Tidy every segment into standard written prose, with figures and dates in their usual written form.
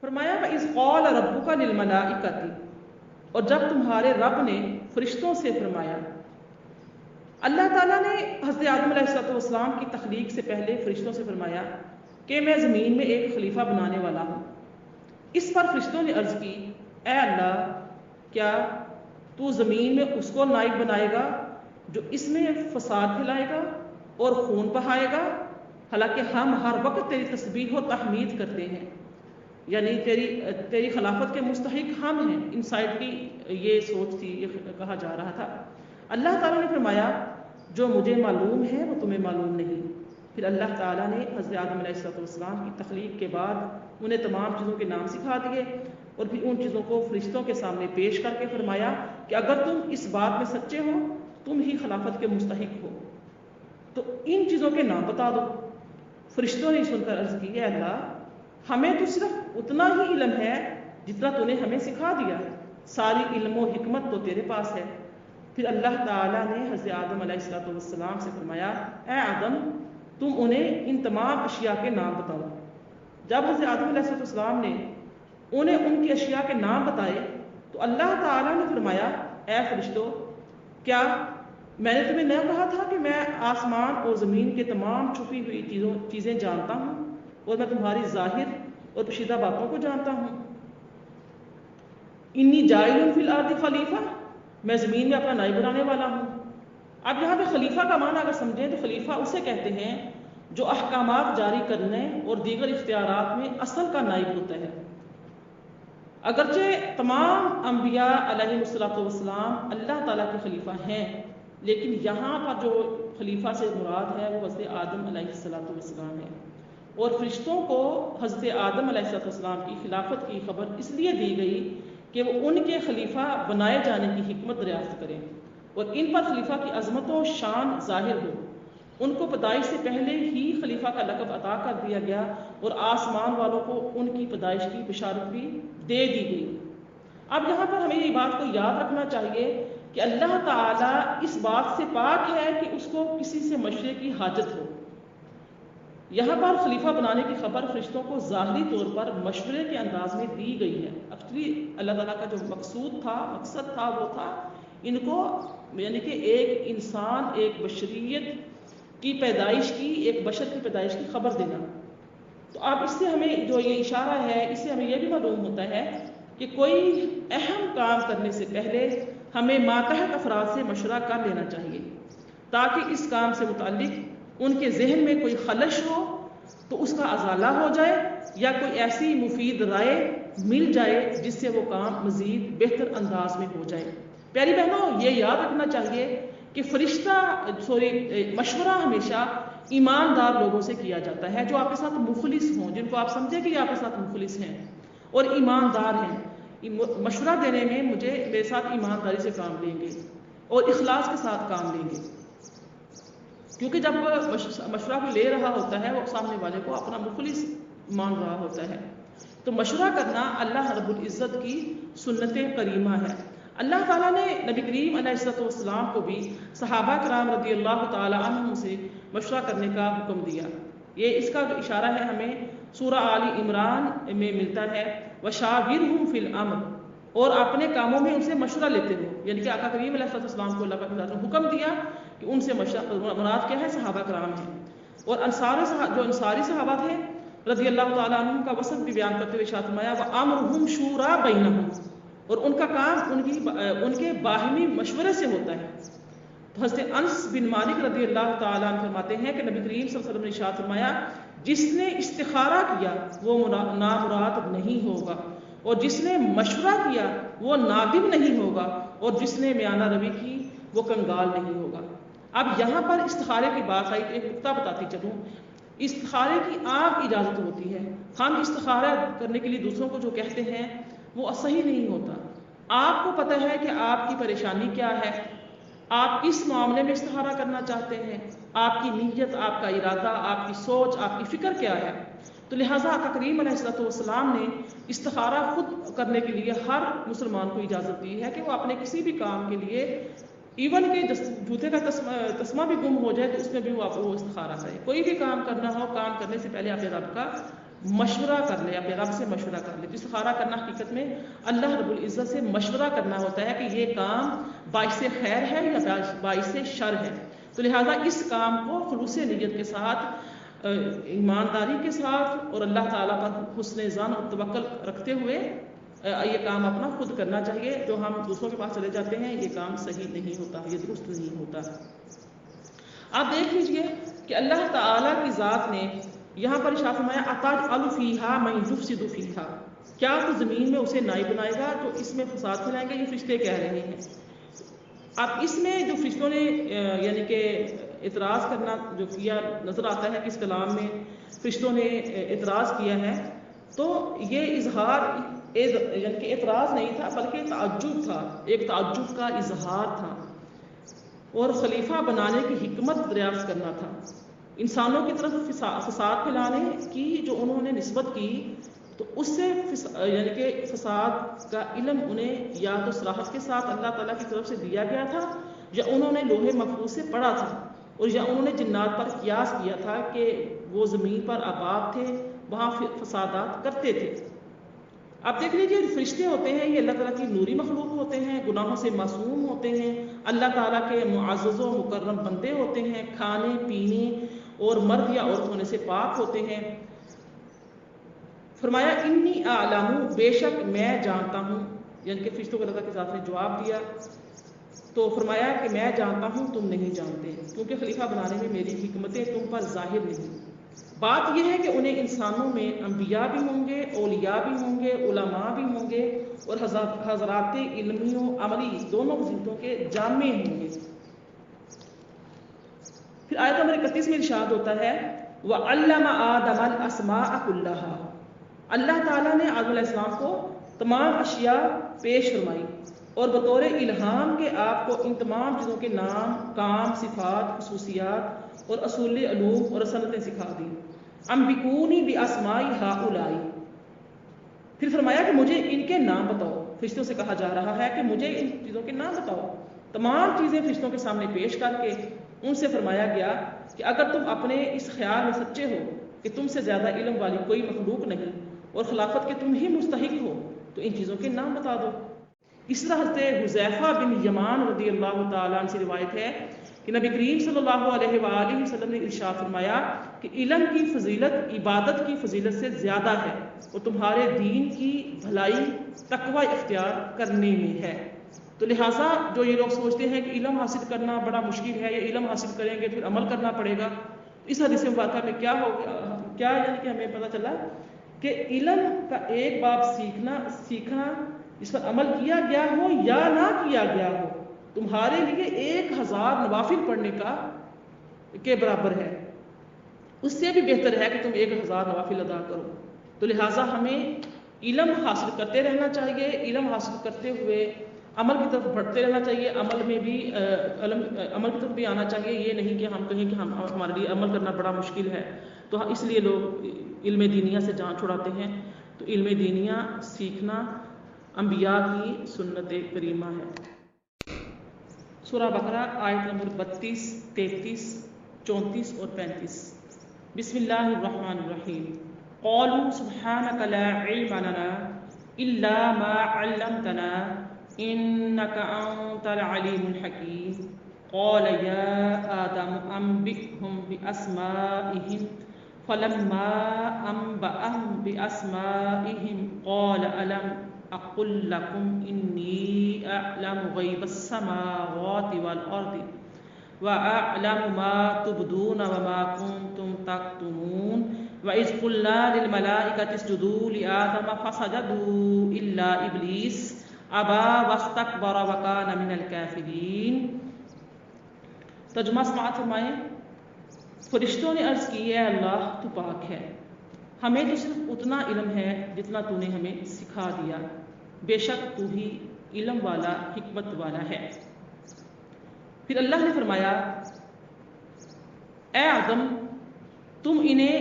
فرمایا وَإِذْ قَالَ رَبُّكَ لِلْمَلَائِكَةِ، اور جب تمہارے رب نے فرشتوں سے فرمایا. اللہ تعالیٰ نے حضرت آدم علیہ السلام کی تخلیق سے پہلے فرشتوں سے فرمایا کہ میں زمین میں ایک خلیفہ بنانے والا ہوں. اس پر فرشتوں نے عرض کی اے اللہ، کیا تو زمین میں اس کو نائب بنائے گا جو اس میں فساد پھیلائے گا اور خون بہائے گا، حالانکہ ہم ہر وقت تیری تسبیح و تحمید کرتے ہیں. یعنی تیری خلافت کے مستحق ہم ہیں. ان سائڈ کی یہ سوچ تھی، یہ کہا جا رہا تھا. اللہ تعالیٰ نے فرمایا جو مجھے معلوم ہے وہ تمہیں معلوم نہیں. پھر اللہ تعالیٰ نے حضرت آدم علیہ السلام کی تخلیق کے بعد انہیں تمام چیزوں کے نام سکھا دیے اور پھر ان چیزوں کو فرشتوں کے سامنے پیش کر کے فرمایا کہ اگر تم اس بات میں سچے ہو تم ہی خلافت کے مستحق ہو تو ان چیزوں کے نام بتا دو. فرشتوں نے سن کر عرض کی اے اللہ، ہمیں تو صرف اتنا ہی علم ہے جتنا تو نے ہمیں سکھا دیا، ساری علم و حکمت تو تیرے پاس ہے. پھر اللہ تعالیٰ نے حضرت آدم علیہ السلام سے فرمایا اے آدم، تم انہیں ان تمام اشیاء کے نام بتاؤ. جب حضرت آدم علیہ السلام نے انہیں ان کی اشیاء کے نام بتائے تو اللہ تعالیٰ نے فرمایا اے فرشتو، کیا میں نے تمہیں نہ کہا تھا کہ میں آسمان اور زمین کے تمام چھپی ہوئی چیزیں جانتا ہوں اور میں تمہاری ظاہر اور پوشیدہ باتوں کو جانتا ہوں. انی جاعل فی الارض خلیفہ، میں زمین میں اپنا نائب بنانے والا ہوں. اب یہاں پہ خلیفہ کا معنی اگر سمجھیں تو خلیفہ اسے کہتے ہیں جو احکامات جاری کرنے اور دیگر اختیارات میں اصل کا نائب ہوتا ہے. اگرچہ تمام انبیاء علیہ السلام اللہ تعالیٰ کے خلیفہ ہیں، لیکن یہاں پر جو خلیفہ سے مراد ہے وہ حضرت آدم علیہ السلام ہے. اور فرشتوں کو حضرت آدم علیہ السلام کی خلافت کی خبر اس لیے دی گئی کہ وہ ان کے خلیفہ بنائے جانے کی حکمت دریافت کریں اور ان پر خلیفہ کی عظمت و شان ظاہر ہو. ان کو پیدائش سے پہلے ہی خلیفہ کا لقب عطا کر دیا گیا اور آسمان والوں کو ان کی پیدائش کی بشارت بھی دے دی گئی. اب یہاں پر ہمیں یہ بات کو یاد رکھنا چاہیے کہ اللہ تعالیٰ اس بات سے پاک ہے کہ اس کو کسی سے مشورے کی حاجت ہو. یہاں پر خلیفہ بنانے کی خبر فرشتوں کو ظاہری طور پر مشورے کے انداز میں دی گئی ہے. ایکچولی اللہ تعالیٰ کا جو مقصد تھا وہ تھا ان کو، یعنی کہ ایک انسان، ایک بشریت کی پیدائش کی، ایک بشر کی پیدائش کی خبر دینا. تو اب اس سے ہمیں جو یہ اشارہ ہے، اس سے ہمیں یہ بھی معلوم ہوتا ہے کہ کوئی اہم کام کرنے سے پہلے ہمیں ماتحت افراد سے مشورہ کر لینا چاہیے تاکہ اس کام سے متعلق ان کے ذہن میں کوئی خلش ہو تو اس کا ازالہ ہو جائے یا کوئی ایسی مفید رائے مل جائے جس سے وہ کام مزید بہتر انداز میں ہو جائے. پیاری بہنوں، یہ یاد رکھنا چاہیے کہ مشورہ ہمیشہ ایماندار لوگوں سے کیا جاتا ہے جو آپ کے ساتھ مخلص ہوں، جن کو آپ سمجھیں کہ یہ آپ کے ساتھ مخلص ہیں اور ایماندار ہیں. مشورہ دینے میں میرے ساتھ ایمانداری سے کام لیں گے اور اخلاص کے ساتھ کام لیں گے، کیونکہ جب مشورہ کو لے رہا ہوتا ہے وہ سامنے والے کو اپنا مخلص مان رہا ہوتا ہے. تو مشورہ کرنا اللہ رب العزت کی سنت کریمہ ہے. اللہ تعالیٰ نے نبی کریم علیہ السلام کو بھی صحابہ کرام رضی اللہ تعالیٰ عنہم سے مشورہ کرنے کا حکم دیا. یہ اس کا جو اشارہ ہے ہمیں سورہ آل عمران میں ملتا ہے، وَشَاوِرْهُمْ فِي الْأَمْرِ، اور اپنے کاموں میں ان سے مشورہ لیتے ہو. یعنی کہ آقا کریم علیہ السلام کو اللہ تعالیٰ نے حکم دیا کہ ان سے مشورہ، مراد کیا ہے؟ صحابہ کرام ہیں. اور جو انصاری صحابہ تھے رضی اللہ تعالیٰ عنہم کا وصف بھی بیان کرتے ہوئے ارشاد فرمایا وَأَمْرُهُمْ شُورَىٰ بَيْنَهُمْ، اور ان کا کام ان کے باہمی مشورے سے ہوتا ہے. تو حضرت انس بن مالک رضی اللہ تعالیٰ عنہ فرماتے ہیں کہ نبی کریم صلی اللہ علیہ وسلم نے ارشاد فرمایا جس نے استخارہ کیا وہ نامراد نہیں ہوگا، اور جس نے مشورہ کیا وہ نادم نہیں ہوگا، اور جس نے میانہ روی کی وہ کنگال نہیں ہوگا. اب یہاں پر استخارے کی بات آئی تو ایک نقطہ بتاتی چلوں. استخارے کی عام اجازت ہوتی ہے. ہم استخارہ کرنے کے لیے دوسروں کو جو کہتے ہیں وہ صحیح نہیں ہوتا. آپ کو پتہ ہے کہ آپ کی پریشانی کیا ہے، آپ کس معاملے میں استخارہ کرنا چاہتے ہیں، آپ کی نیت، آپ کا ارادہ، آپ کی سوچ، آپ کی فکر کیا ہے. تو لہٰذا آقا کریم علیہ السلام نے استخارہ خود کرنے کے لیے ہر مسلمان کو اجازت دی ہے کہ وہ اپنے کسی بھی کام کے لیے ایون کہ جوتے کا تسمہ بھی گم ہو جائے تو اس میں بھی وہ استخارہ کرے. کوئی بھی کام کرنا ہو، کام کرنے سے پہلے اپنے رب کا مشورہ کر لے، اپنے رب سے مشورہ کر لے۔ استخارہ کرنا حقیقت میں اللہ رب العزت سے مشورہ کرنا ہوتا ہے کہ یہ کام باعث خیر ہے یا باعث شر ہے۔ تو لہٰذا اس کام کو خلوص نیت کے ساتھ، ایمانداری کے ساتھ اور اللہ تعالیٰ پر حسن ظن اور توکل رکھتے ہوئے یہ کام اپنا خود کرنا چاہیے۔ جو ہم دوسروں کے پاس چلے جاتے ہیں یہ کام صحیح نہیں ہوتا، یہ درست نہیں ہوتا۔ آپ دیکھ لیجئے کہ اللہ تعالیٰ کی ذات نے یہاں پر ارشاد فرمایا اَتَجْعَلُ فِيهَا مَن يُفْسِدُ فِيهَا، کیا تو زمین میں اسے نائب بنائے گا جو اس میں فساد پھیلائیں گے؟ یہ فرشتے کہہ رہے ہیں۔ اب اس میں جو فرشتوں نے یعنی کہ اعتراض کرنا جو کیا نظر آتا ہے کہ اس کلام میں فرشتوں نے اعتراض کیا ہے، تو یہ اظہار یعنی کہ اعتراض نہیں تھا بلکہ تعجب تھا، ایک تعجب کا اظہار تھا اور خلیفہ بنانے کی حکمت دریافت کرنا تھا۔ انسانوں کی طرف فساد پھیلانے کی جو انہوں نے نسبت کی، تو اس سے یعنی کہ فساد کا علم انہیں یا تو صراحت کے ساتھ اللہ تعالیٰ کی طرف سے دیا گیا تھا، یا انہوں نے لوح محفوظ سے پڑھا تھا، اور یا انہوں نے جنات پر قیاس کیا تھا کہ وہ زمین پر آباد تھے، وہاں فسادات کرتے تھے۔ اب دیکھ لیجیے فرشتے ہوتے ہیں یہ اللہ تعالیٰ کی نوری مخلوق ہوتے ہیں، گناہوں سے معصوم ہوتے ہیں، اللہ تعالیٰ کے معزز و مکرم بندے ہوتے ہیں، کھانے پینے اور مرد یا عورت ہونے سے پاک ہوتے ہیں۔ فرمایا انی اعلم، بے شک میں جانتا ہوں، یعنی کہ فرشتوں کو اللہ کی ذات نے جواب دیا، تو فرمایا کہ میں جانتا ہوں تم نہیں جانتے، کیونکہ خلیفہ بنانے میں میری حکمتیں تم پر ظاہر نہیں۔ بات یہ ہے کہ انہیں انسانوں میں انبیاء بھی ہوں گے، اولیاء بھی ہوں گے، علماء بھی ہوں گے، اور حضرات علمی و عملی دونوں وظیفوں کے جامع ہوں گے۔ پھر آیت نمبر 31 میں ارشاد ہوتا ہے وَعَلَّمَ آدَمَ الْأَسْمَاءَ كُلَّهَا، اللہ تعالیٰ نے آدم علیہ السلام کو تمام اشیاء پیش فرمائی اور بطور الہام کے آپ کو ان تمام چیزوں کے نام، کام، صفات، خصوصیات اور اصول علوم اور صنعتیں سکھا دی۔ انبئونی باسماء ہؤلاء، پھر فرمایا کہ مجھے ان کے نام بتاؤ۔ فرشتوں سے کہا جا رہا ہے کہ مجھے ان چیزوں کے نام بتاؤ۔ تمام چیزیں فرشتوں کے سامنے پیش کر کے ان سے فرمایا گیا کہ اگر تم اپنے اس خیال میں سچے ہو کہ تم سے زیادہ علم والی کوئی مخلوق نہیں اور خلافت کے تم ہی مستحق ہو، تو ان چیزوں کے نام بتا دو۔ اس طرح حضرت حذیفہ بن یمان رضی اللہ تعالیٰ عنہ سے روایت ہے کہ نبی کریم صلی اللہ علیہ وآلہ وسلم نے ارشاد فرمایا کہ علم کی فضیلت عبادت کی فضیلت سے زیادہ ہے اور تمہارے دین کی بھلائی تقوی اختیار کرنے میں ہے۔ تو لہٰذا جو یہ لوگ سوچتے ہیں کہ علم حاصل کرنا بڑا مشکل ہے، یا علم حاصل کریں گے پھر عمل کرنا پڑے گا، اس حدیث مبارکہ میں کیا ہو کیا یعنی کہ ہمیں پتہ چلا کہ علم کا ایک باب سیکھنا جس پر عمل کیا گیا ہو یا نہ کیا گیا ہو، تمہارے لیے 1000 نوافل پڑھنے کے برابر ہے، اس سے بھی بہتر ہے کہ تم 1000 نوافل ادا کرو۔ تو لہٰذا ہمیں علم حاصل کرتے رہنا چاہیے، علم حاصل کرتے ہوئے عمل کی طرف بڑھتے رہنا چاہیے، عمل کی طرف بھی آنا چاہیے۔ یہ نہیں کہ ہم کہیں کہ ہمارے لیے عمل کرنا بڑا مشکل ہے، تو اس لیے لوگ علم دینیہ سے جان چھڑاتے ہیں۔ تو علم دینیہ سیکھنا انبیاء کی سنت کریمہ ہے۔ سورہ بقرہ آیت نمبر 32، 33، 34 اور 35۔ بسم اللہ الرحمن الرحیم۔ قالوا سبحانک لا علم لنا الا ما علمتنا انک انت العلیم الحکیم۔ قال یا آدم انبئهم باسمائهم فلما انبأهم باسمائهم قال الم اقل لکم انی اعلم غیب السماوات والارض واعلم ما تبدون وما کنتم تکتمون وَإِذْ قُلْنَا لِلْمَلَائِكَةِ اسْجُدُوا لِآدَمَ فَسَجَدُوا إِلَّا إِبْلِيسَ أَبَى وَاسْتَكْبَرَ وَكَانَ مِنَ الْكَافِرِينَ۔ ترجمہ سماعت فرمائیں۔ فرشتوں نے عرض کی اے اللہ تو پاک ہے، ہمیں تو صرف اتنا علم ہے جتنا تو نے ہمیں سکھا دیا، بے شک تو ہی علم والا حکمت والا ہے۔ پھر اللہ نے فرمایا اے آدم تم انہیں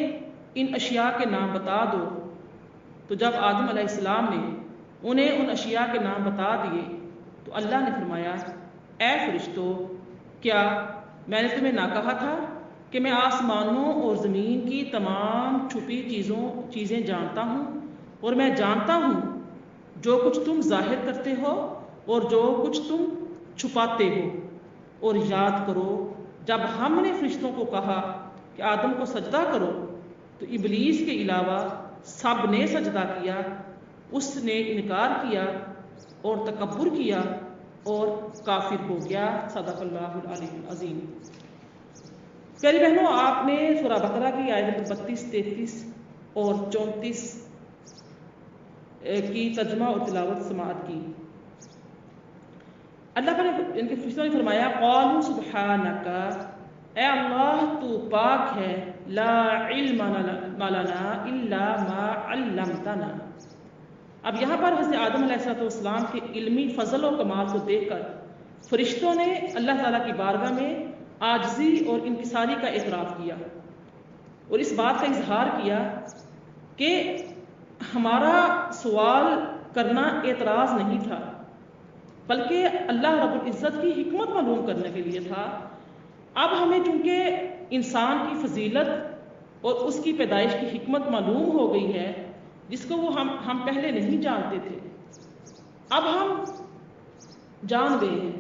ان اشیاء کے نام بتا دو۔ تو جب آدم علیہ السلام نے انہیں ان اشیاء کے نام بتا دیے تو اللہ نے فرمایا اے فرشتو، کیا میں نے تمہیں نہ کہا تھا کہ کہ میں آسمانوں اور زمین کی تمام چھپی چیزیں جانتا ہوں، اور میں جانتا ہوں جو کچھ تم ظاہر کرتے ہو اور جو کچھ تم چھپاتے ہو۔ اور یاد کرو جب ہم نے فرشتوں کو کہا کہ آدم کو سجدہ کرو تو ابلیس کے علاوہ سب نے سجدہ کیا، اس نے انکار کیا اور تکبر کیا اور کافر ہو گیا۔ صدق اللہ العلی العظیم۔ پیاری بہنوں، آپ نے سورہ بقرہ کی آیت 32، 33 اور 34 کی ترجمہ اور تلاوت سماعت کی۔ اللہ نے ان کے فرشتوں نے فرمایا قالوا سبحانک، اے اللہ تو پاک ہے، لا علم لنا الا ما علمتنا۔ اب یہاں پر حضرت آدم علیہ السلام کے علمی فضل و کمال کو دیکھ کر فرشتوں نے اللہ تعالیٰ کی بارگاہ میں عاجزی اور انکساری کا اعتراف کیا اور اس بات کا اظہار کیا کہ ہمارا سوال کرنا اعتراض نہیں تھا، بلکہ اللہ رب العزت کی حکمت معلوم کرنے کے لیے تھا۔ اب ہمیں چونکہ انسان کی فضیلت اور اس کی پیدائش کی حکمت معلوم ہو گئی ہے، جس کو وہ ہم پہلے نہیں جانتے تھے، اب ہم جان گئے ہیں۔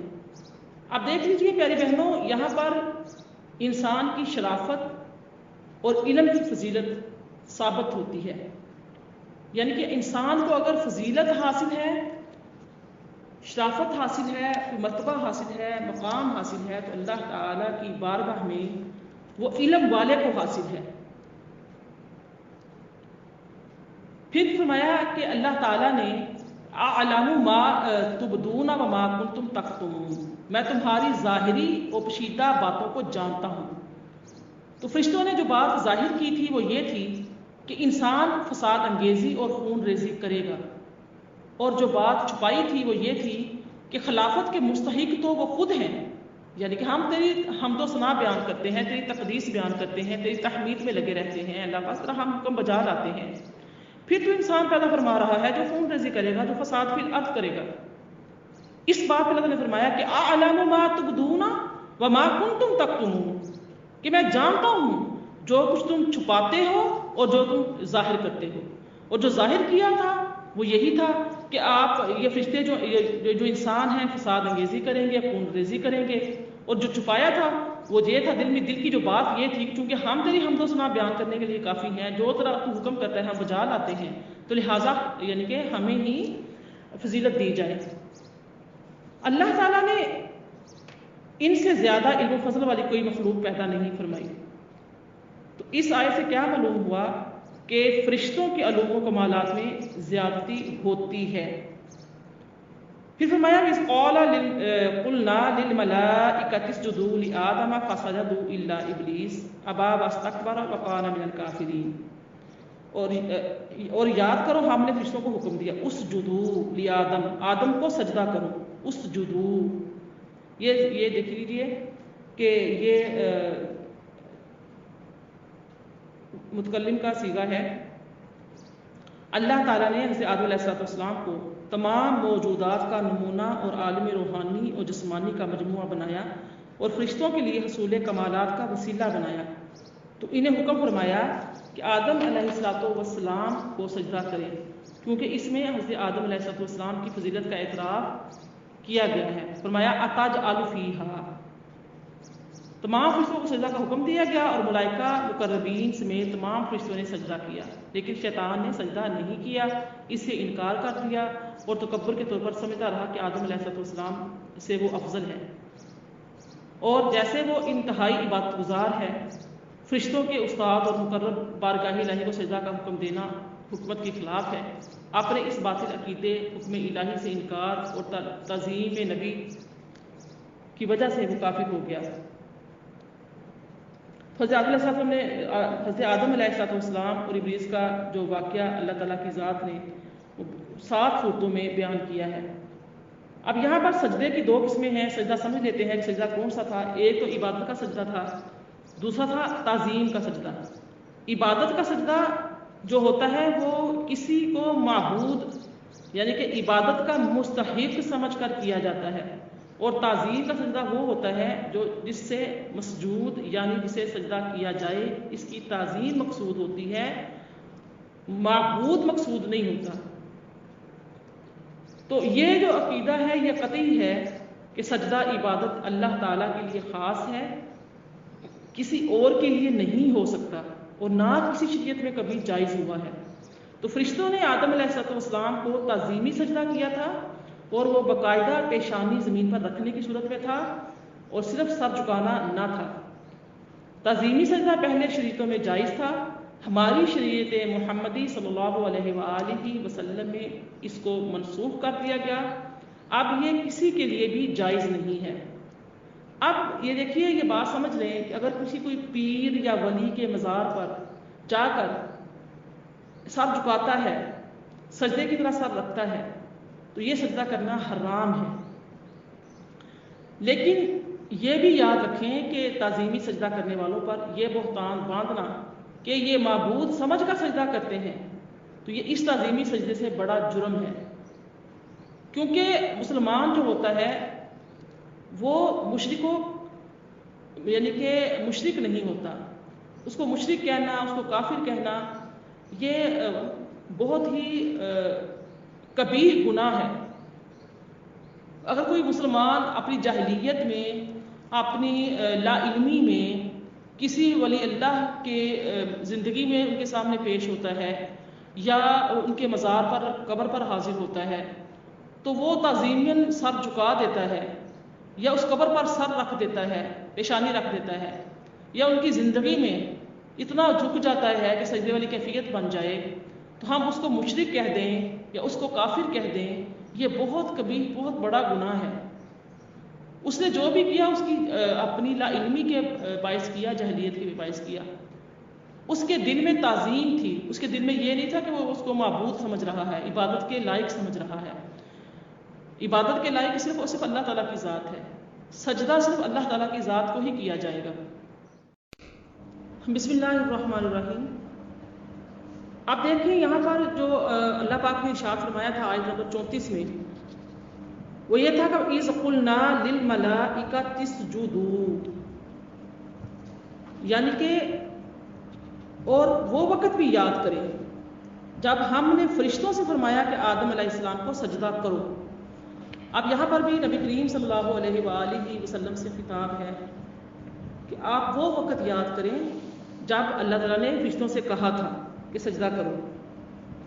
اب دیکھ لیجئے پیاری بہنوں، یہاں پر انسان کی شرافت اور علم کی فضیلت ثابت ہوتی ہے، یعنی کہ انسان کو اگر فضیلت حاصل ہے، شرافت حاصل ہے، مرتبہ حاصل ہے، مقام حاصل ہے، تو اللہ تعالیٰ کی بارگاہ میں وہ علم والے کو حاصل ہے۔ پھر فرمایا کہ اللہ تعالیٰ نے اعلم ما تبدون وما کنتم تکتمون، میں تمہاری ظاہری اور پوشیدہ باتوں کو جانتا ہوں۔ تو فرشتوں نے جو بات ظاہر کی تھی وہ یہ تھی کہ انسان فساد انگیزی اور خون ریزی کرے گا، اور جو بات چھپائی تھی وہ یہ تھی کہ خلافت کے مستحق تو وہ خود ہیں، یعنی کہ ہم تیری حمد و ثنا بیان کرتے ہیں، تیری تقدیس بیان کرتے ہیں، تیری تحمید میں لگے رہتے ہیں، اللہ پاک طرح ہم حکم بجا لاتے ہیں، پھر تو انسان پیدا فرما رہا ہے جو خون ریزی کرے گا، جو فساد فی الارض کرے گا۔ اس بات پہ اللہ نے فرمایا کہ اعلم ما تبدون وما کنتم تکتمون، کہ میں جانتا ہوں جو کچھ تم چھپاتے ہو اور جو تم ظاہر کرتے ہو۔ اور جو ظاہر کیا تھا وہ یہی تھا کہ آپ یہ فرشتے جو انسان ہیں فساد انگیزی کریں گے، خون ریزی کریں گے، اور جو چھپایا تھا وہ یہ تھا دل کی جو بات یہ تھی، چونکہ ہم تیری حمد و ثنا بیان کرنے کے لیے کافی ہیں، جو طرح تو حکم کرتا ہے ہم بجا لاتے ہیں، تو لہٰذا یعنی کہ ہمیں ہی فضیلت دی جائے۔ اللہ تعالیٰ نے ان سے زیادہ علم و فضل والی کوئی مخلوق پیدا نہیں فرمائی۔ تو اس آیت سے کیا معلوم ہوا کہ فرشتوں کے علوم و کمالات میں زیادتی ہوتی ہے۔ پھر فرمایا کہ قلنا للملائکۃ اسجدوا لآدم فسجدوا الا ابلیس ابا واستکبر وکان من الکافرین۔ اور یاد کرو ہم نے فرشتوں کو حکم دیا اسجدوا لآدم، آدم کو سجدہ کرو، اسجدوا، یہ دیکھ لیجئے کہ یہ متکلم کا صیغہ ہے۔ اللہ تعالیٰ نے حضرت آدم علیہ السلام کو تمام موجودات کا نمونہ اور عالم روحانی اور جسمانی کا مجموعہ بنایا اور فرشتوں کے لیے حصول کمالات کا وسیلہ بنایا، تو انہیں حکم فرمایا کہ آدم علیہ السلام کو سجدہ کریں، کیونکہ اس میں حضرت آدم علیہ السلام کی فضیلت کا اعتراف کیا گیا ہے۔ فرمایا اتجعل فیہا، تمام فرشتوں کو سجدہ کا حکم دیا گیا اور ملائکہ مقربین سمیت تمام فرشتوں نے سجدہ کیا، لیکن شیطان نے سجدہ نہیں کیا، اس سے انکار کر دیا اور تکبر کے طور پر سمجھتا رہا کہ آدم علیہ السلام سے وہ افضل ہے، اور جیسے وہ انتہائی عبادت گزار ہے، فرشتوں کے استاد اور مقرب بارگاہ الہی کو سجدہ کا حکم دینا حکمت کے خلاف ہے، اپنے اس باطل عقیدے حکم الہی سے انکار اور تعظیم نبی کی وجہ سے وہ کافر ہو گیا۔ حضرت آدم علیہ السلام اور ابلیس کا جو واقعہ اللہ تعالیٰ کی ذات نے 7 صورتوں میں بیان کیا ہے۔ اب یہاں پر سجدے کی 2 قسمیں ہیں، سجدہ سمجھ لیتے ہیں کہ سجدہ کون سا تھا۔ ایک تو عبادت کا سجدہ تھا، دوسرا تھا تعظیم کا سجدہ۔ عبادت کا سجدہ جو ہوتا ہے وہ کسی کو معبود یعنی کہ عبادت کا مستحق سمجھ کر کیا جاتا ہے، اور تعظیم کا سجدہ وہ ہوتا ہے جس سے مسجود یعنی جسے سجدہ کیا جائے اس کی تعظیم مقصود ہوتی ہے، معبود مقصود نہیں ہوتا۔ تو یہ جو عقیدہ ہے یہ قطعی ہے کہ سجدہ عبادت اللہ تعالیٰ کے لیے خاص ہے، کسی اور کے لیے نہیں ہو سکتا اور نہ کسی شریعت میں کبھی جائز ہوا ہے۔ تو فرشتوں نے آدم علیہ السلام کو تعظیمی سجدہ کیا تھا، اور وہ باقاعدہ پیشانی زمین پر رکھنے کی صورت میں تھا اور صرف سر جھکانا نہ تھا۔ تعظیمی سجدہ پہلے شریعتوں میں جائز تھا، ہماری شریعت محمدی صلی اللہ علیہ وآلہ وسلم میں اس کو منسوخ کر دیا گیا، اب یہ کسی کے لیے بھی جائز نہیں ہے۔ اب یہ دیکھیے، یہ بات سمجھ لیں کہ اگر کوئی پیر یا ولی کے مزار پر جا کر سر جھکاتا ہے، سجدے کی طرح سر رکھتا ہے، تو یہ سجدہ کرنا حرام ہے۔ لیکن یہ بھی یاد رکھیں کہ تعظیمی سجدہ کرنے والوں پر یہ بہتان باندھنا کہ یہ معبود سمجھ کر سجدہ کرتے ہیں، تو یہ اس تعظیمی سجدے سے بڑا جرم ہے، کیونکہ مسلمان جو ہوتا ہے وہ یعنی کہ مشرک نہیں ہوتا، اس کو مشرک کہنا، اس کو کافر کہنا یہ بہت ہی کبیر گناہ ہے۔ اگر کوئی مسلمان اپنی جاہلیت میں، اپنی لا علمی میں کسی ولی اللہ کے زندگی میں ان کے سامنے پیش ہوتا ہے یا ان کے مزار پر، قبر پر حاضر ہوتا ہے، تو وہ تعظیماً سر جھکا دیتا ہے یا اس قبر پر سر رکھ دیتا ہے، پیشانی رکھ دیتا ہے، یا ان کی زندگی میں اتنا جھک جاتا ہے کہ سجدے والی کیفیت بن جائے، تو ہم اس کو مشرک کہہ دیں یا اس کو کافر کہہ دیں، یہ بہت بڑا گناہ ہے۔ اس نے جو بھی کیا اس کی اپنی لا علمی کے باعث کیا، جہلیت کے باعث کیا۔ اس کے دل میں تعظیم تھی، اس کے دل میں یہ نہیں تھا کہ وہ اس کو معبود سمجھ رہا ہے، عبادت کے لائق سمجھ رہا ہے۔ عبادت کے لائق صرف اور صرف اللہ تعالیٰ کی ذات ہے، سجدہ صرف اللہ تعالیٰ کی ذات کو ہی کیا جائے گا۔ بسم اللہ الرحمن الرحیم۔ اب دیکھیں یہاں پر جو اللہ پاک نے ارشاد فرمایا تھا آیت نمبر 34 میں، وہ یہ تھا کہ اِذْ قُلْنَا لِلْمَلَائِكَةِ اسْجُدُوا، یعنی کہ اور وہ وقت بھی یاد کریں جب ہم نے فرشتوں سے فرمایا کہ آدم علیہ السلام کو سجدہ کرو۔ اب یہاں پر بھی نبی کریم صلی اللہ علیہ وآلہ وسلم سے خطاب ہے کہ آپ وہ وقت یاد کریں جب اللہ تعالیٰ نے فرشتوں سے کہا تھا کہ سجدہ کرو۔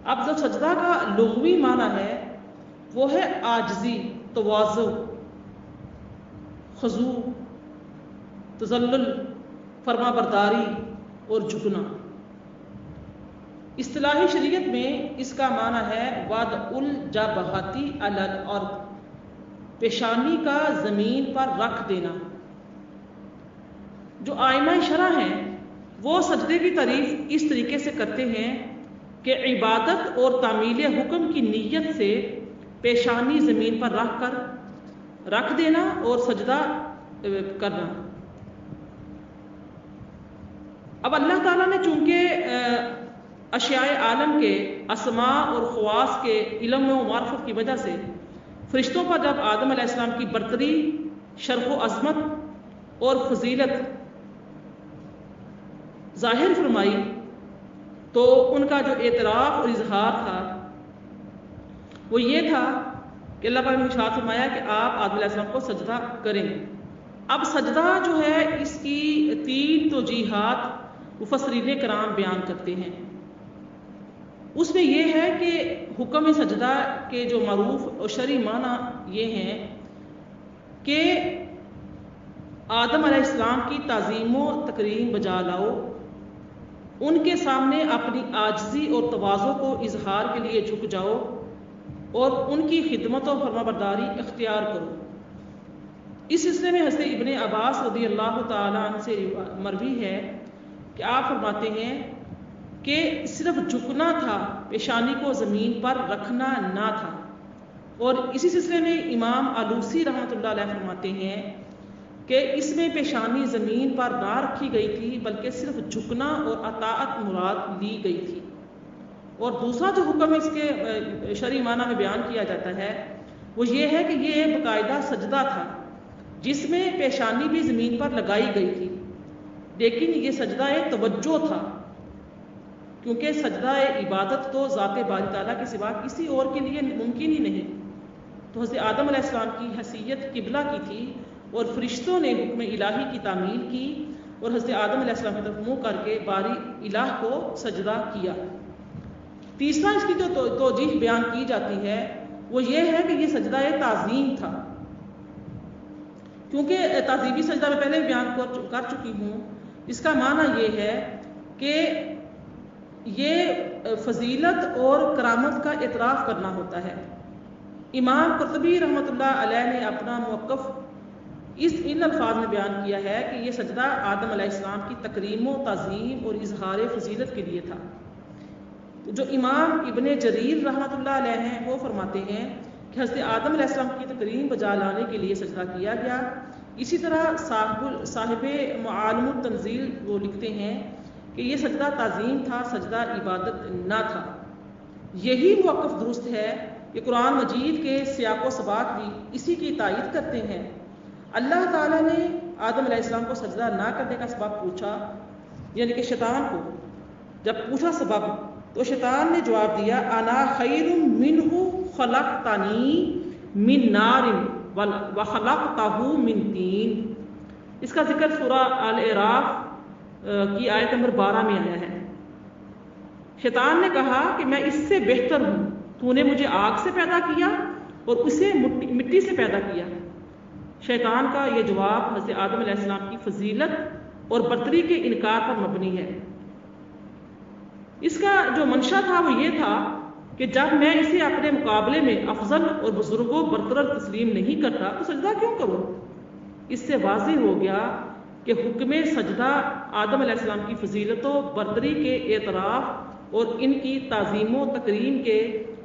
اب جو سجدہ کا لغوی معنی ہے وہ ہے عاجزی، تواضع، خضوع، تذلل، فرما برداری اور جھکنا۔ اصطلاحی شریعت میں اس کا معنی ہے وضع الجبہۃ علی الارض، پیشانی کا زمین پر رکھ دینا۔ جو ائمہ شرع ہیں وہ سجدے کی تعریف اس طریقے سے کرتے ہیں کہ عبادت اور تعمیل حکم کی نیت سے پیشانی زمین پر رکھ دینا اور سجدہ کرنا۔ اب اللہ تعالیٰ نے چونکہ اشیاء عالم کے اسماء اور خواص کے علم و معرفت کی وجہ سے فرشتوں پر جب آدم علیہ السلام کی برتری، شرف و عظمت اور فضیلت ظاہر فرمائی، تو ان کا جو اعتراف اور اظہار تھا وہ یہ تھا کہ اللہ پاک نے ارشاد فرمایا کہ آپ آدم علیہ السلام کو سجدہ کریں۔ اب سجدہ جو ہے اس کی 3 توجیہات مفسرین کرام بیان کرتے ہیں۔ اس میں یہ ہے کہ حکم سجدہ کے جو معروف اور شرعی معنی یہ ہیں کہ آدم علیہ السلام کی تعظیم و تکریم بجا لاؤ، ان کے سامنے اپنی عاجزی اور تواضع کو اظہار کے لیے جھک جاؤ اور ان کی خدمت و فرما برداری اختیار کرو۔ اس سلسلے میں حضرت ابن عباس رضی اللہ تعالیٰ عنہ سے مروی ہے کہ آپ فرماتے ہیں کہ صرف جھکنا تھا، پیشانی کو زمین پر رکھنا نہ تھا۔ اور اسی سلسلے میں امام آلوسی رحمۃ اللہ علیہ فرماتے ہیں کہ اس میں پیشانی زمین پر نہ رکھی گئی تھی بلکہ صرف جھکنا اور اطاعت مراد لی گئی تھی۔ اور دوسرا جو حکم اس کے شرعی معنی میں بیان کیا جاتا ہے وہ یہ ہے کہ یہ باقاعدہ سجدہ تھا جس میں پیشانی بھی زمین پر لگائی گئی تھی، لیکن یہ سجدہ توجہ تھا، کیونکہ سجدہ عبادت تو ذات باری تعالیٰ کے سوا کسی اور کے لیے ممکن ہی نہیں۔ تو حضرت آدم علیہ السلام کی حیثیت قبلہ کی تھی اور فرشتوں نے حکم الہی کی تعمیل کی اور حضرت آدم علیہ السلام کی طرف منہ کر کے باری الہ کو سجدہ کیا۔ تیسرا اس کی جو توجیہ بیان کی جاتی ہے وہ یہ ہے کہ یہ سجدہ تعظیم تھا، کیونکہ تعظیمی سجدہ میں پہلے بیان کر چکی ہوں، اس کا معنی یہ ہے کہ یہ فضیلت اور کرامت کا اعتراف کرنا ہوتا ہے۔ امام قرطبی رحمۃ اللہ علیہ نے اپنا موقف ان الفاظ میں بیان کیا ہے کہ یہ سجدہ آدم علیہ السلام کی تکریم و تعظیم اور اظہار فضیلت کے لیے تھا۔ جو امام ابن جریر رحمۃ اللہ علیہ ہیں وہ فرماتے ہیں کہ حضرت آدم علیہ السلام کی تکریم بجا لانے کے لیے سجدہ کیا گیا۔ اسی طرح صاحب معالم التنزیل وہ لکھتے ہیں کہ یہ سجدہ تعظیم تھا، سجدہ عبادت نہ تھا۔ یہی موقف درست ہے کہ قرآن مجید کے سیاق و سباق بھی اسی کی تائید کرتے ہیں۔ اللہ تعالیٰ نے آدم علیہ السلام کو سجدہ نہ کرنے کا سبب پوچھا، یعنی کہ شیطان کو جب پوچھا سبب، تو شیطان نے جواب دیا انا خیر منہ خلقتنی من نار وخلقتہ من طین۔ اس کا ذکر سورہ الاعراف کی آیت نمبر 12 میں آیا ہے۔ شیطان نے کہا کہ میں اس سے بہتر ہوں، تو نے مجھے آگ سے پیدا کیا اور اسے مٹی سے پیدا کیا۔ شیطان کا یہ جواب حضرت آدم علیہ السلام کی فضیلت اور برتری کے انکار پر مبنی ہے۔ اس کا جو منشا تھا وہ یہ تھا کہ جب میں اسے اپنے مقابلے میں افضل اور بزرگ و برتر تسلیم نہیں کرتا تو سجدہ کیوں کروں؟ اس سے واضح ہو گیا کہ حکم سجدہ آدم علیہ السلام کی فضیلت و برتری کے اعتراف اور ان کی تعظیم و تکریم کے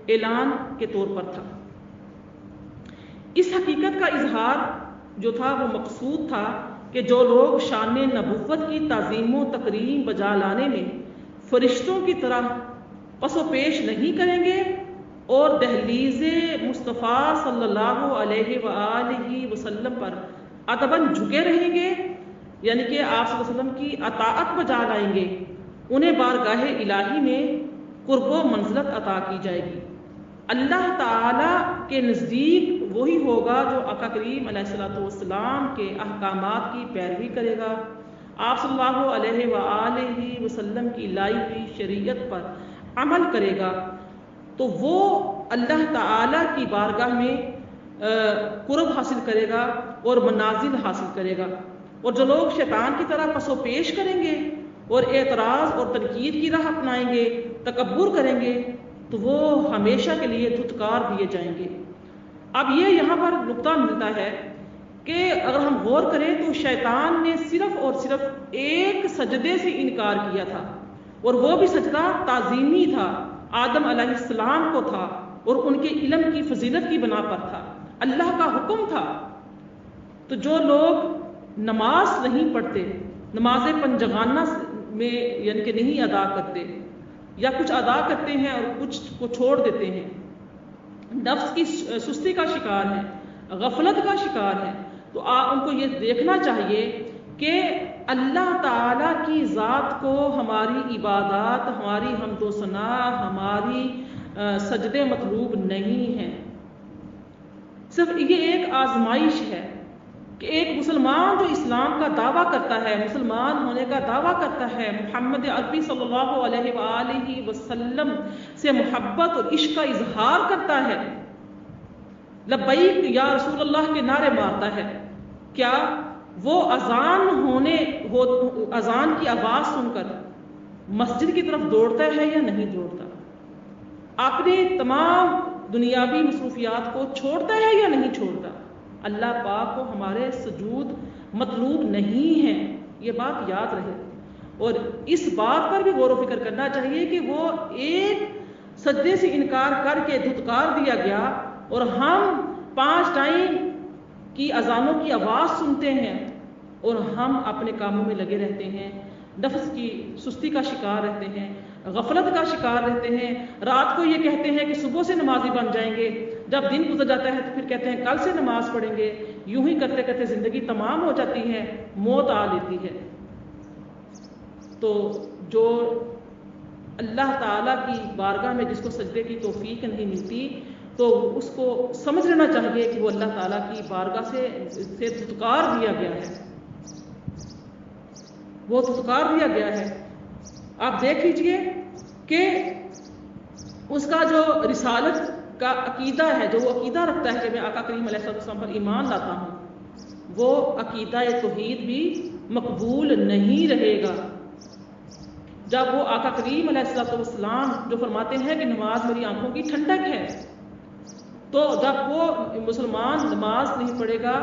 اعلان کے طور پر تھا۔ اس حقیقت کا اظہار جو تھا وہ مقصود تھا کہ جو لوگ شان نبوت کی تعظیم و تکریم بجا لانے میں فرشتوں کی طرح پس و پیش نہیں کریں گے اور دہلیز مصطفیٰ صلی اللہ علیہ وآلہ وسلم پر ادباً جھکے رہیں گے، یعنی کہ آپ صلی اللہ علیہ وسلم کی اطاعت بجا لائیں گے، انہیں بارگاہ الہی میں قرب و منزلت عطا کی جائے گی۔ اللہ تعالیٰ کے نزدیک وہی ہوگا جو آقا کریم علیہ السلام کے احکامات کی پیروی کرے گا، آپ صلی اللہ علیہ وآلہ وسلم کی لائی ہوئی شریعت پر عمل کرے گا، تو وہ اللہ تعالیٰ کی بارگاہ میں قرب حاصل کرے گا اور منازل حاصل کرے گا۔ اور جو لوگ شیطان کی طرح پس و پیش کریں گے اور اعتراض اور تنقید کی راہ اپنائیں گے، تکبر کریں گے، تو وہ ہمیشہ کے لیے دھتکار دیے جائیں گے۔ اب یہ یہاں پر نقطہ ملتا ہے کہ اگر ہم غور کریں تو شیطان نے صرف اور صرف ایک سجدے سے انکار کیا تھا، اور وہ بھی سجدہ تعظیمی تھا، آدم علیہ السلام کو تھا اور ان کے علم کی فضیلت کی بنا پر تھا، اللہ کا حکم تھا۔ تو جو لوگ نماز نہیں پڑھتے، نماز پنجگانہ میں یعنی کہ نہیں ادا کرتے، یا کچھ ادا کرتے ہیں اور کچھ کو چھوڑ دیتے ہیں، نفس کی سستی کا شکار ہے، غفلت کا شکار ہے، تو ان کو یہ دیکھنا چاہیے کہ اللہ تعالیٰ کی ذات کو ہماری عبادات، ہماری حمد و ثنا، ہماری سجدے مطلوب نہیں ہیں۔ صرف یہ ایک آزمائش ہے کہ ایک مسلمان جو اسلام کا دعویٰ کرتا ہے، مسلمان ہونے کا دعویٰ کرتا ہے، محمد عربی صلی اللہ علیہ وآلہ وسلم سے محبت اور عشق کا اظہار کرتا ہے، لبیک یا رسول اللہ کے نعرے مارتا ہے، کیا وہ اذان کی آواز سن کر مسجد کی طرف دوڑتا ہے یا نہیں دوڑتا؟ اپنے تمام دنیاوی مصروفیات کو چھوڑتا ہے یا نہیں چھوڑتا؟ اللہ پاک کو ہمارے سجود مطلوب نہیں ہیں، یہ بات یاد رہے۔ اور اس بات پر بھی غور و فکر کرنا چاہیے کہ وہ ایک سجدے سے انکار کر کے دھتکار دیا گیا، اور ہم 5 ٹائم کی اذانوں کی آواز سنتے ہیں اور ہم اپنے کاموں میں لگے رہتے ہیں، نفس کی سستی کا شکار رہتے ہیں، غفلت کا شکار رہتے ہیں، رات کو یہ کہتے ہیں کہ صبح سے نمازی بن جائیں گے، جب دن گزر جاتا ہے تو پھر کہتے ہیں کل سے نماز پڑھیں گے، یوں ہی کرتے کرتے زندگی تمام ہو جاتی ہے، موت آ لیتی ہے۔ تو جو اللہ تعالیٰ کی بارگاہ میں جس کو سجدے کی توفیق نہیں ملتی تو اس کو سمجھ لینا چاہیے کہ وہ اللہ تعالیٰ کی بارگاہ سے دھتکار دیا گیا ہے، وہ دھتکار دیا گیا ہے۔ آپ دیکھ لیجئے کہ اس کا جو رسالت کا عقیدہ ہے، جو وہ عقیدہ رکھتا ہے کہ میں آقا کریم علیہ السلام پر ایمان لاتا ہوں، وہ عقیدہ توحید بھی مقبول نہیں رہے گا۔ جب وہ آقا کریم علیہ السلام جو فرماتے ہیں کہ نماز میری آنکھوں کی ٹھنڈک ہے، تو جب وہ مسلمان نماز نہیں پڑھے گا،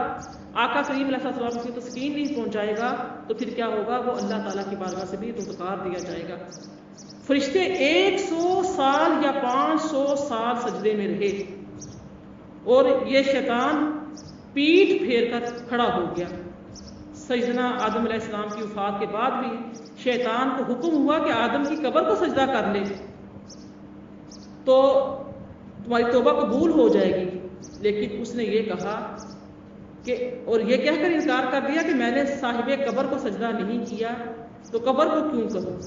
آقا کریم علیہ السلام کی تسکین نہیں پہنچائے گا، تو پھر کیا ہوگا؟ وہ اللہ تعالیٰ کی بارگاہ سے بھی دھتکار دیا جائے گا۔ فرشتے 100 سال یا 500 سال سجدے میں رہے اور یہ شیطان پیٹھ پھیر کر کھڑا ہو گیا۔ سیدنا آدم علیہ السلام کی وفات کے بعد بھی شیطان کو حکم ہوا کہ آدم کی قبر کو سجدہ کر لے تو تمہاری توبہ قبول ہو جائے گی، لیکن اس نے یہ کہا کہ اور یہ کہہ کر انکار کر دیا کہ میں نے صاحب قبر کو سجدہ نہیں کیا تو قبر کو کیوں کروں؟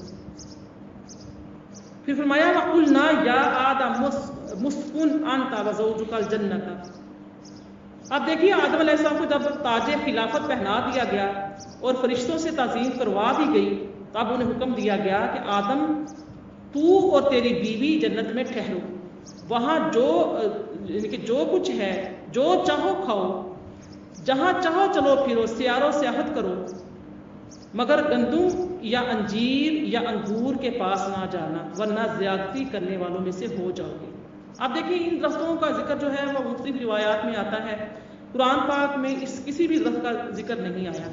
پھر فرمایا وَقُلْنَا يَا آدَمُ اسْكُنْ أَنْتَ وَزَوْجُكَ الْجَنَّةَ۔ اب دیکھیے آدم علیہ السلام کو جب تاج خلافت پہنا دیا گیا اور فرشتوں سے تعظیم کروا دی گئی، تب انہیں حکم دیا گیا کہ آدم تو اور تیری بیوی جنت میں ٹھہرو، وہاں جو کچھ ہے، جو چاہو کھاؤ، جہاں چاہو چلو پھرو، سیارو سیاحت کرو، مگر گندم یا انجیر یا انگور کے پاس نہ جانا ورنہ زیادتی کرنے والوں میں سے ہو جاؤ گے۔ اب دیکھیے ان درختوں کا ذکر جو ہے وہ مختلف روایات میں آتا ہے، قرآن پاک میں کسی بھی درخت کا ذکر نہیں آیا۔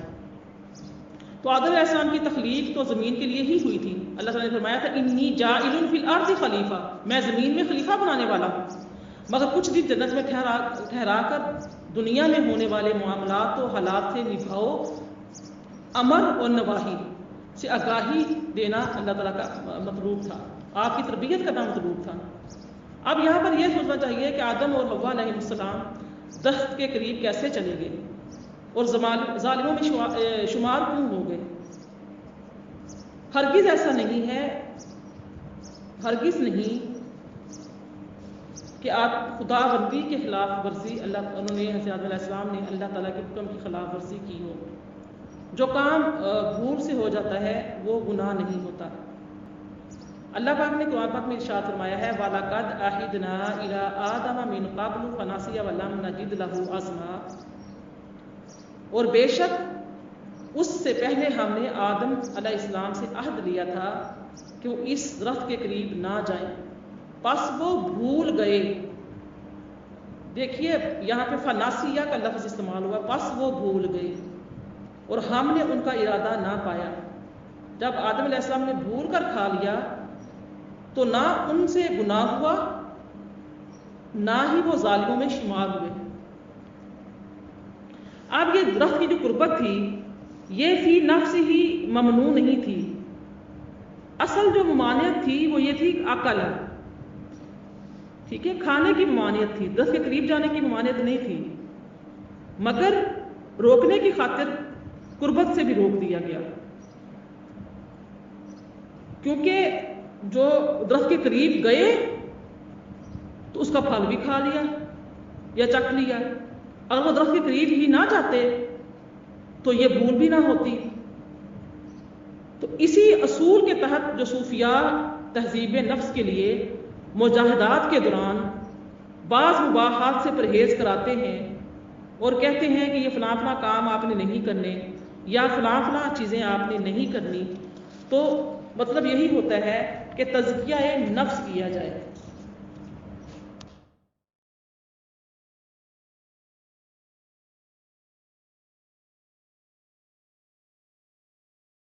تو آدم علیہ السلام کی تخلیق تو زمین کے لیے ہی ہوئی تھی۔ اللہ تعالیٰ نے فرمایا تھا انی جاعل فی الارض خلیفہ، میں زمین میں خلیفہ بنانے والا ہوں، مگر کچھ دن جنت میں ٹھہرا کر دنیا میں ہونے والے معاملات و حالات سے نبھاؤ، امر اور نواہی سے آگاہی دینا اللہ تعالیٰ کا مطلوب تھا، آپ کی تربیت کرنا مطلوب تھا۔ اب یہاں پر یہ سوچنا چاہیے کہ آدم اور حوا علیہ السلام درخت کے قریب کیسے چلے گئے اور ظالموں میں شمار کیوں ہو گئے؟ ہرگز ایسا نہیں ہے، ہرگز نہیں کہ آپ خدا بندی کے خلاف ورزی انہوں نے حضرت آدم علیہ السلام نے اللہ تعالیٰ کے حکم کی خلاف ورزی کی ہو۔ جو کام بھول سے ہو جاتا ہے وہ گناہ نہیں ہوتا۔ اللہ پاک نے قرآن پاک میں ارشاد فرمایا ہے وَلَقَدْ عَهِدْنَا إِلَىٰ آدَمَ مِن قَبْلُ فَنَسِيَ وَلَمْ نَجِدْ لَهُ عَزْمًا، اور بے شک اس سے پہلے ہم نے آدم علیہ السلام سے عہد لیا تھا کہ وہ اس درخت کے قریب نہ جائیں، پس وہ بھول گئے۔ دیکھیے یہاں پہ فناسیہ کا لفظ استعمال ہوا، پس وہ بھول گئے اور ہم نے ان کا ارادہ نہ پایا۔ جب آدم علیہ السلام نے بھول کر کھا لیا تو نہ ان سے گناہ ہوا، نہ ہی وہ ظالموں میں شمار ہوئے۔ اب یہ درخت کی جو قربت تھی یہ فی نفس ہی ممنوع نہیں تھی، اصل جو ممانعت تھی وہ یہ تھی عقل، ٹھیک ہے، کھانے کی ممانعت تھی، درخت کے قریب جانے کی ممانعت نہیں تھی، مگر روکنے کی خاطر قربت سے بھی روک دیا گیا، کیونکہ جو درخت کے قریب گئے تو اس کا پھل بھی کھا لیا یا چکھ لیا، اگر وہ درخت کے قریب ہی نہ جاتے تو یہ بھول بھی نہ ہوتی۔ تو اسی اصول کے تحت جو صوفیاء تہذیب نفس کے لیے مجاہدات کے دوران بعض مباحات سے پرہیز کراتے ہیں اور کہتے ہیں کہ یہ فلاں فلاں کام آپ نے نہیں کرنے یا فلاں فلاں چیزیں آپ نے نہیں کرنی، تو مطلب یہی ہوتا ہے کہ تزکیہ نفس کیا جائے۔